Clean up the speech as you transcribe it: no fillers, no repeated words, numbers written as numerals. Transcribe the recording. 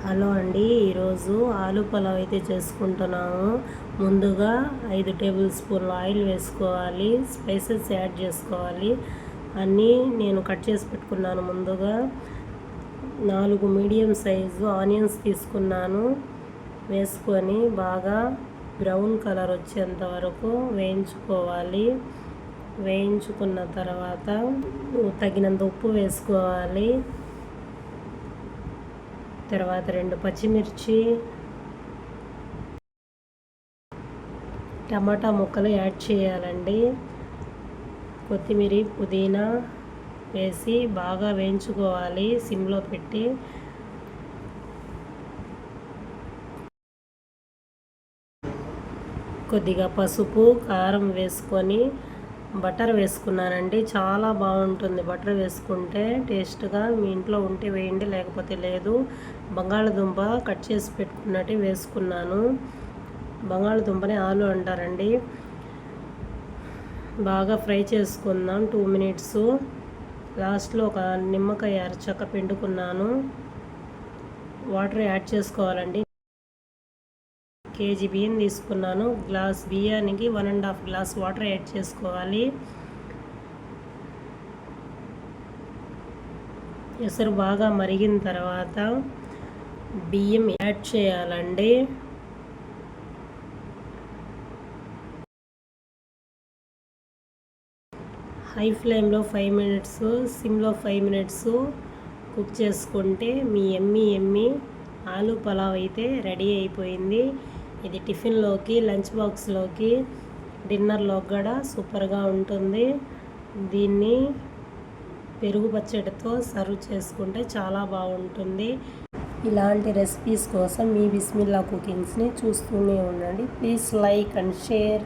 Hello అండి, ఈరోజు ఆలు పలావ్ అయితే చేసుకుంటున్నాము. ముందుగా 5 టేబుల్ స్పూన్ల ఆయిల్ వేసుకోవాలి, స్పైసెస్ యాడ్ చేసుకోవాలి. అన్నీ నేను కట్ చేసి పెట్టుకున్నాను. ముందుగా 4 మీడియం సైజు ఆనియన్స్ తీసుకున్నాను. వేసుకొని బాగా బ్రౌన్ కలర్ వచ్చేంత వరకు వేయించుకోవాలి. వేయించుకున్న తర్వాత తగినంత ఉప్పు వేసుకోవాలి. తర్వాత 2 పచ్చిమిర్చి, టమాటా ముక్కలు యాడ్ చేయాలండి. కొత్తిమీర, పుదీనా వేసి బాగా వేయించుకోవాలి సిమ్లో పెట్టి. కొద్దిగా పసుపు, కారం వేసుకొని బటర్ వేసుకున్నానండి. చాలా బాగుంటుంది బటర్ వేసుకుంటే టేస్ట్గా. మీ ఇంట్లో ఉంటే వేయండి, లేకపోతే లేదు. బంగాళదుంప కట్ చేసి పెట్టుకున్నట్టు వేసుకున్నాను. బంగాళదుంపని ఆలు అంటారండి. బాగా ఫ్రై చేసుకుందాం 2 మినిట్స్. లాస్ట్లో ఒక నిమ్మకాయ అరచక్క పిండుకున్నాను. వాటర్ యాడ్ చేసుకోవాలండి. కేజీ బియ్యం తీసుకున్నాను. గ్లాస్ బియ్యానికి 1.5 గ్లాస్ వాటర్ యాడ్ చేసుకోవాలి. ఎసరు బాగా మరిగిన తర్వాత బియ్యం యాడ్ చేయాలండి. హై ఫ్లేమ్లో 5 మినిట్స్, సిమ్లో 5 మినిట్స్ కుక్ చేసుకుంటే మీ ఎమ్మి ఆలు పలావ్ అయితే రెడీ అయిపోయింది. ఇది టిఫిన్లోకి, లంచ్ బాక్స్లోకి, డిన్నర్లోకి కూడా సూపర్గా ఉంటుంది. దీన్ని పెరుగు పచ్చడితో సర్వ్ చేసుకుంటే చాలా బాగుంటుంది. ఇలాంటి రెసిపీస్ కోసం మీ బిస్మిల్లా కుకింగ్స్ని చూస్తూనే ఉండండి. Please like and share.